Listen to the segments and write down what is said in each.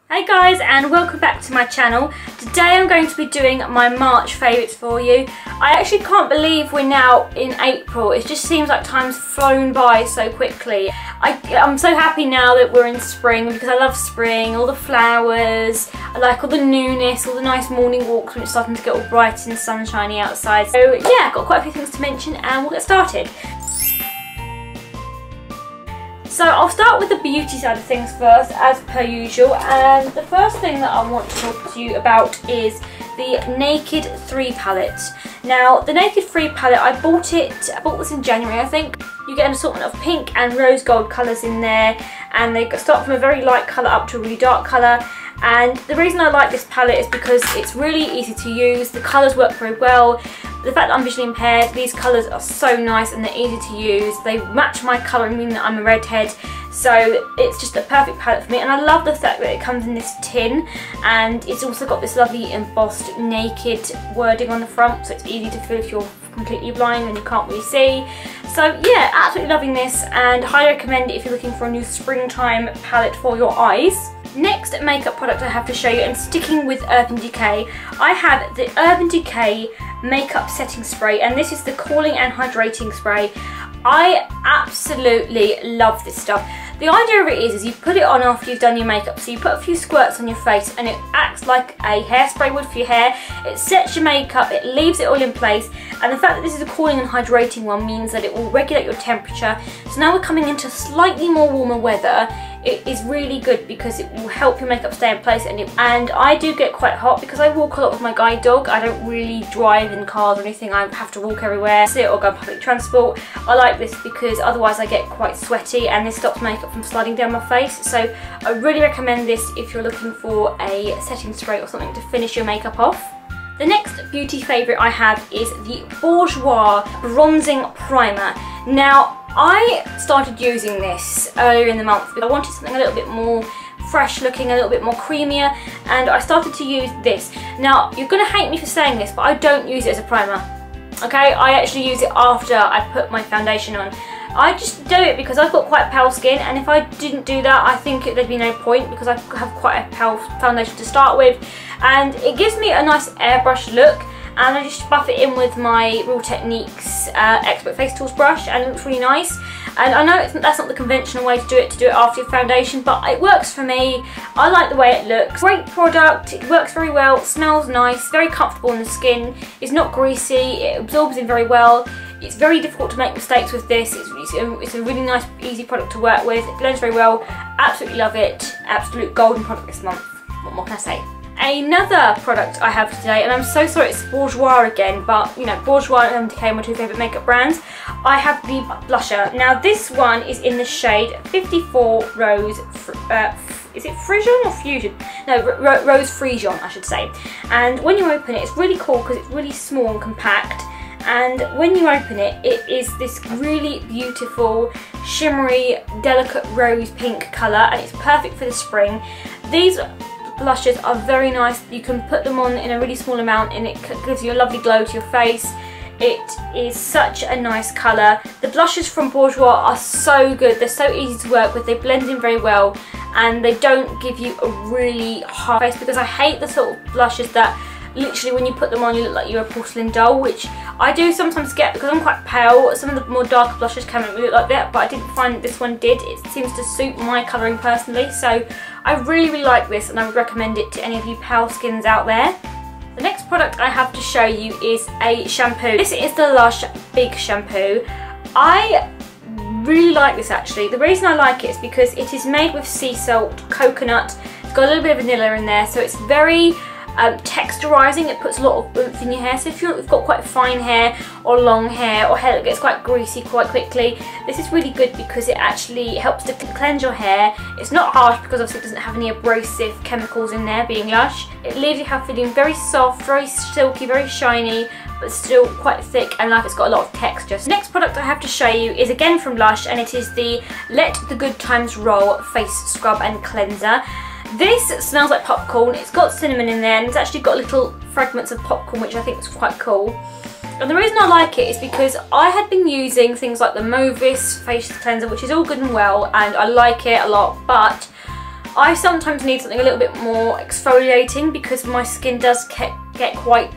Hey guys, and welcome back to my channel. Today I'm going to be doing my March favourites for you. I actually can't believe we're now in April. It just seems like time's flown by so quickly. I'm so happy now that we're in spring because I love spring, all the flowers, I like all the newness, all the nice morning walks when it's starting to get all bright and sunshiny outside. So yeah, I've got quite a few things to mention and we'll get started. So I'll start with the beauty side of things first, as per usual, and the first thing that I want to talk to you about is the Naked 3 palette. Now, the Naked 3 palette, I bought this in January, I think. You get an assortment of pink and rose gold colours in there, and they start from a very light colour up to a really dark colour. And the reason I like this palette is because it's really easy to use, the colours work very well. The fact that I'm visually impaired, these colours are so nice and they're easy to use. They match my colouring, meaning that I'm a redhead. So it's just a perfect palette for me, and I love the fact that it comes in this tin and it's also got this lovely embossed naked wording on the front, so it's easy to feel if you're completely blind and you can't really see. So yeah, absolutely loving this and highly recommend it if you're looking for a new springtime palette for your eyes. Next makeup product I have to show you, and sticking with Urban Decay, I have the Urban Decay makeup setting spray, and this is the cooling and hydrating spray. I absolutely love this stuff. The idea of it is you put it on after you've done your makeup, so you put a few squirts on your face and it acts like a hairspray would for your hair. It sets your makeup, it leaves it all in place, and the fact that this is a cooling and hydrating one means that it will regulate your temperature. So now we're coming into slightly more warmer weather. It is really good because it will help your makeup stay in place, and I do get quite hot because I walk a lot with my guide dog. I don't really drive in cars or anything, I have to walk everywhere, sit or go on public transport. I like this because otherwise I get quite sweaty and this stops makeup from sliding down my face. So I really recommend this if you're looking for a setting spray or something to finish your makeup off. The next beauty favourite I have is the Bourjois Bronzing Primer. Now, I started using this earlier in the month because I wanted something a little bit more fresh looking, a little bit more creamier, and I started to use this. Now, you're going to hate me for saying this, but I don't use it as a primer. Okay, I actually use it after I put my foundation on. I just do it because I've got quite pale skin, and if I didn't do that I think there'd be no point because I have quite a pale foundation to start with, and it gives me a nice airbrush look, and I just buff it in with my Real Techniques Expert Face Tools brush, and it looks really nice. And I know that's not the conventional way to do it after your foundation, but it works for me. I like the way it looks. Great product, it works very well, smells nice, very comfortable on the skin, it's not greasy, it absorbs in very well. It's very difficult to make mistakes with this. It's a really nice, easy product to work with. It blends very well. Absolutely love it. Absolute golden product this month. What more can I say? Another product I have today, and I'm so sorry it's Bourjois again, but you know, Bourjois and Decay are my two favourite makeup brands. I have the blusher. Now this one is in the shade 54 Rose, is it Frission or Fusion? No, Rose Frission I should say. And when you open it, it's really cool because it's really small and compact. And when you open it, it is this really beautiful, shimmery, delicate rose pink colour, and it's perfect for the spring. These blushes are very nice. You can put them on in a really small amount and it gives you a lovely glow to your face. It is such a nice colour. The blushes from Bourjois are so good. They're so easy to work with. They blend in very well and they don't give you a really hard face, because I hate the sort of blushes that literally when you put them on you look like you're a porcelain doll, which I do sometimes get because I'm quite pale. Some of the more darker blushes can make me look like that, but I didn't find that this one did. It seems to suit my colouring personally, so I really like this and I would recommend it to any of you pale skins out there. The next product I have to show you is a shampoo. This is the Lush Big Shampoo. I really like this actually. The reason I like it is because it is made with sea salt, coconut, it's got a little bit of vanilla in there, so it's very texturising. It puts a lot of oomph in your hair, so if you've got quite fine hair or long hair or hair that gets quite greasy quite quickly, this is really good because it actually helps to cleanse your hair. It's not harsh because obviously it doesn't have any abrasive chemicals in there, being Lush. It leaves your hair feeling very soft, very silky, very shiny, but still quite thick and like it's got a lot of texture. So next product I have to show you is again from Lush, and it is the Let the Good Times Roll Face Scrub and Cleanser. This smells like popcorn. It's got cinnamon in there and it's actually got little fragments of popcorn, which I think is quite cool. And the reason I like it is because I had been using things like the Movis face cleanser, which is all good and well and I like it a lot, but I sometimes need something a little bit more exfoliating because my skin does get quite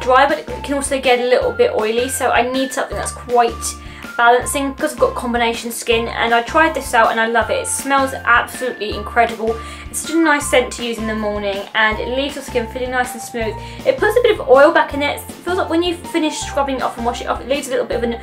dry, but it can also get a little bit oily, so I need something that's quite balancing because I've got combination skin. And I tried this out and I love it. It smells absolutely incredible. It's such a nice scent to use in the morning, and it leaves your skin feeling nice and smooth. It puts a bit of oil back in it. It feels like when you finish scrubbing it off and wash it off, it leaves a little bit of an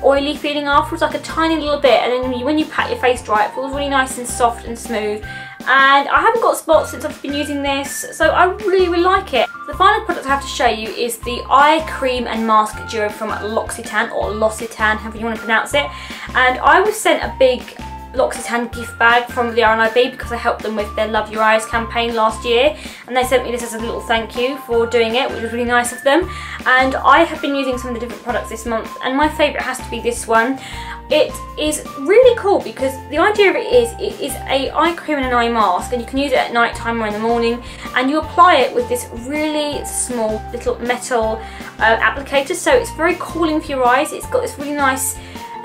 oily feeling afterwards, like a tiny little bit, and then when you pat your face dry, it feels really nice and soft and smooth. And I haven't got spots since I've been using this, so I really like it. The final product I have to show you is the eye cream and mask duo from L'Occitane, or L'Occitane, however you want to pronounce it. And I was sent a big L'Occitane gift bag from the RNIB because I helped them with their Love Your Eyes campaign last year, and they sent me this as a little thank you for doing it, which was really nice of them. And I have been using some of the different products this month, and my favourite has to be this one. It is really cool because the idea of it is a eye cream and an eye mask, and you can use it at night time or in the morning, and you apply it with this really small little metal applicator, so it's very cooling for your eyes. It's got this really nice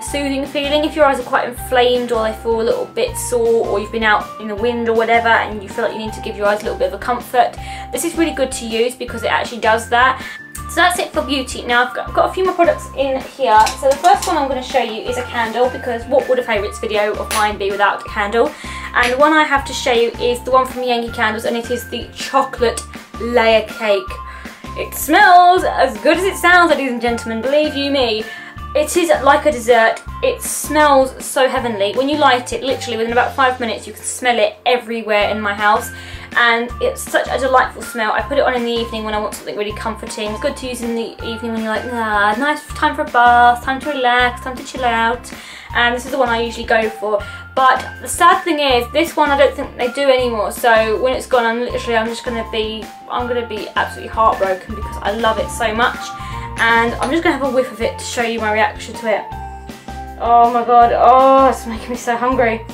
soothing feeling. If your eyes are quite inflamed or they feel a little bit sore, or you've been out in the wind or whatever and you feel like you need to give your eyes a little bit of a comfort, this is really good to use because it actually does that. So that's it for beauty. Now I've got a few more products in here. So the first one I'm going to show you is a candle, because what would a favourites video of mine be without a candle? And the one I have to show you is the one from Yankee Candles, and it is the chocolate layer cake. It smells as good as it sounds, ladies and gentlemen, believe you me. It is like a dessert. It smells so heavenly. When you light it, literally within about 5 minutes you can smell it everywhere in my house, and it's such a delightful smell. I put it on in the evening when I want something really comforting. It's good to use in the evening when you're like, nice time for a bath, time to relax, time to chill out, and this is the one I usually go for. But the sad thing is, this one I don't think they do anymore, so when it's gone, I'm just going to be absolutely heartbroken because I love it so much. And I'm just going to have a whiff of it to show you my reaction to it. Oh my god, oh, it's making me so hungry.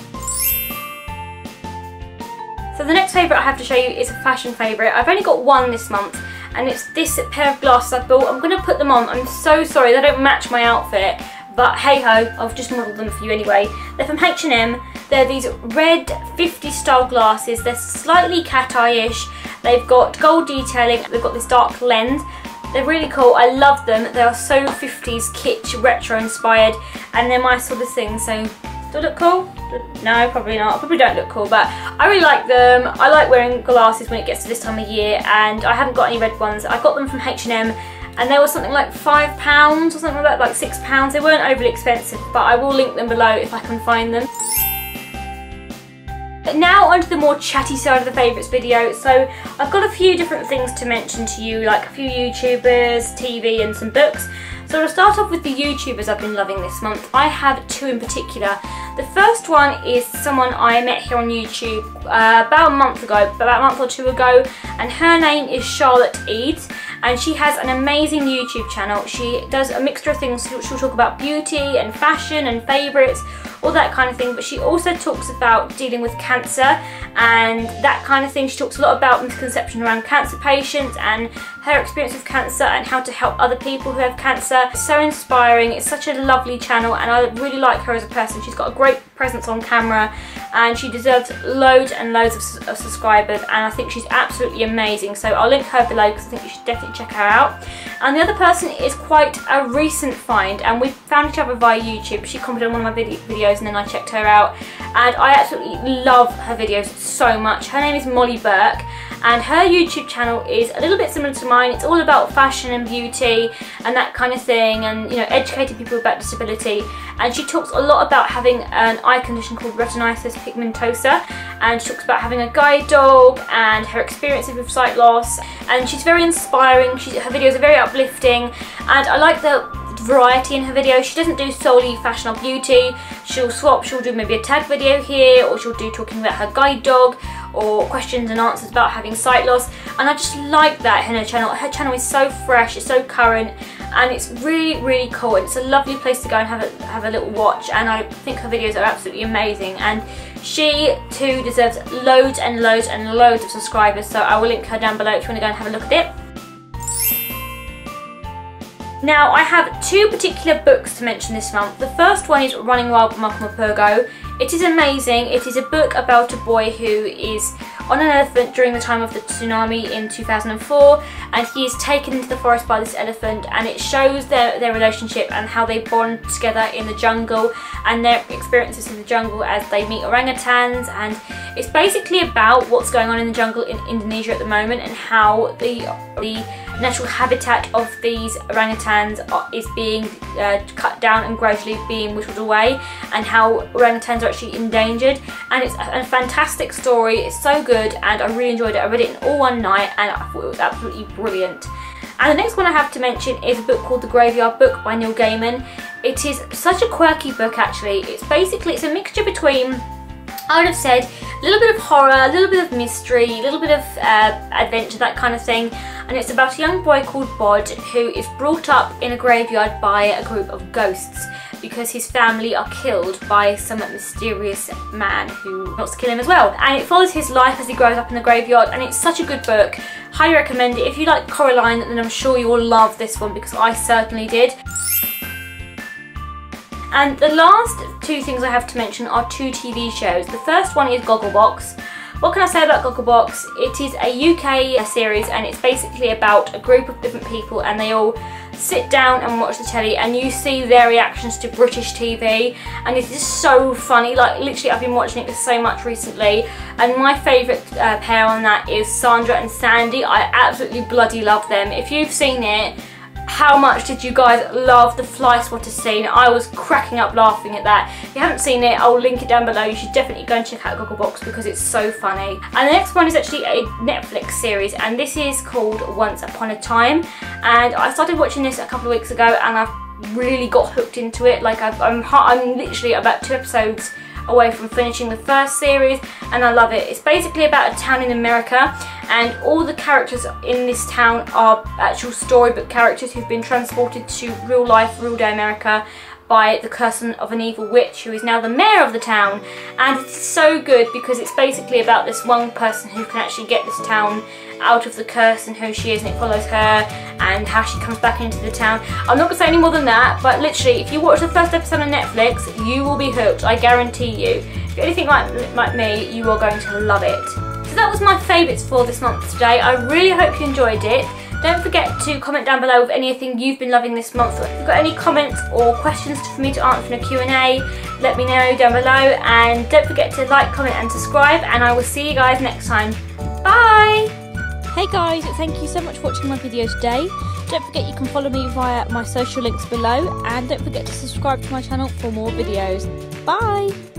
So the next favourite I have to show you is a fashion favourite. I've only got one this month, and it's this pair of glasses I bought. I'm going to put them on. I'm so sorry, they don't match my outfit, but hey ho, I've just modelled them for you anyway. They're from H&M. They're these red 50s style glasses. They're slightly cat eye-ish. They've got gold detailing. They've got this dark lens. They're really cool. I love them. They are so 50s kitsch, retro inspired, and they're my sort of thing. So, do I look cool? No, probably not. I probably don't look cool, but I really like them. I like wearing glasses when it gets to this time of year, and I haven't got any red ones. I got them from H&M, and they were something like £5 or something like that, like £6. They weren't overly expensive, but I will link them below if I can find them. But now onto the more chatty side of the favourites video. So I've got a few different things to mention to you, like a few YouTubers, TV and some books. So I'll start off with the YouTubers I've been loving this month. I have two in particular. The first one is someone I met here on YouTube about a month or two ago, and her name is Charlotte Eads, and she has an amazing YouTube channel. She does a mixture of things. She'll talk about beauty and fashion and favourites, all that kind of thing, but she also talks about dealing with cancer and that kind of thing. She talks a lot about misconception around cancer patients and her experience with cancer and how to help other people who have cancer. It's so inspiring. It's such a lovely channel, and I really like her as a person. She's got a great presence on camera, and she deserves loads and loads of subscribers, and I think she's absolutely amazing. So I'll link her below because I think you should definitely check her out. And the other person is quite a recent find, and we found each other via YouTube. She commented on one of my videos and then I checked her out, and I absolutely love her videos so much. Her name is Molly Burke, and her YouTube channel is a little bit similar to mine. It's all about fashion and beauty and that kind of thing, and you know, educating people about disability. And she talks a lot about having an eye condition called retinitis pigmentosa, and she talks about having a guide dog and her experiences with sight loss, and she's very inspiring. Her videos are very uplifting, and I like the variety in her videos. She doesn't do solely fashion or beauty. She'll swap. She'll do maybe a tag video here, or she'll do talking about her guide dog, or questions and answers about having sight loss, and I just like that in her channel. Her channel is so fresh, it's so current, and it's really cool, and it's a lovely place to go and have a little watch, and I think her videos are absolutely amazing, and she too deserves loads and loads and loads of subscribers. So I will link her down below if you want to go and have a look at it. Now I have two particular books to mention this month. The first one is Running Wild by Morpurgo. It is amazing. It is a book about a boy who is on an elephant during the time of the tsunami in 2004, and he is taken into the forest by this elephant, and it shows their relationship and how they bond together in the jungle and their experiences in the jungle as they meet orangutans. And it's basically about what's going on in the jungle in Indonesia at the moment and how the natural habitat of these orangutans is being cut down and gradually being whittled away, and how orangutans are actually endangered. And it's a fantastic story. It's so good and I really enjoyed it. I read it in all one night and I thought it was absolutely brilliant. And the next one I have to mention is a book called The Graveyard Book by Neil Gaiman. It is such a quirky book actually. It's a mixture between, I would have said, a little bit of horror, a little bit of mystery, a little bit of adventure, that kind of thing. And it's about a young boy called Bod who is brought up in a graveyard by a group of ghosts because his family are killed by some mysterious man who wants to kill him as well. And it follows his life as he grows up in the graveyard, and it's such a good book. Highly recommend it. If you like Coraline, then I'm sure you will love this one because I certainly did. And the last two things I have to mention are two TV shows. The first one is Gogglebox. What can I say about Gogglebox? It is a UK series and it's basically about a group of different people and they all sit down and watch the telly and you see their reactions to British TV, and it is so funny. Like literally I've been watching it so much recently, and my favourite pair on that is Sandra and Sandy. I absolutely bloody love them. If you've seen it, how much did you guys love the fly swatter scene? I was cracking up laughing at that. If you haven't seen it, I'll link it down below. You should definitely go and check out Gogglebox because it's so funny. And the next one is actually a Netflix series, and this is called Once Upon a Time. And I started watching this a couple of weeks ago and I've really got hooked into it. Like I'm literally about 2 episodes away from finishing the first series and I love it. It's basically about a town in America and all the characters in this town are actual storybook characters who've been transported to real life, real day America by the curse of an evil witch who is now the mayor of the town. And it's so good because it's basically about this one person who can actually get this town out of the curse and who she is, and it follows her and how she comes back into the town. I'm not going to say any more than that, but literally if you watch the first episode on Netflix you will be hooked, I guarantee you. If you're anything like me, you are going to love it. So that was my favourites for this month today. I really hope you enjoyed it. Don't forget to comment down below with anything you've been loving this month. If you've got any comments or questions for me to answer in a Q&A, let me know down below, and don't forget to like, comment and subscribe, and I will see you guys next time. Bye! Hey guys, thank you so much for watching my video today. Don't forget you can follow me via my social links below, and don't forget to subscribe to my channel for more videos. Bye!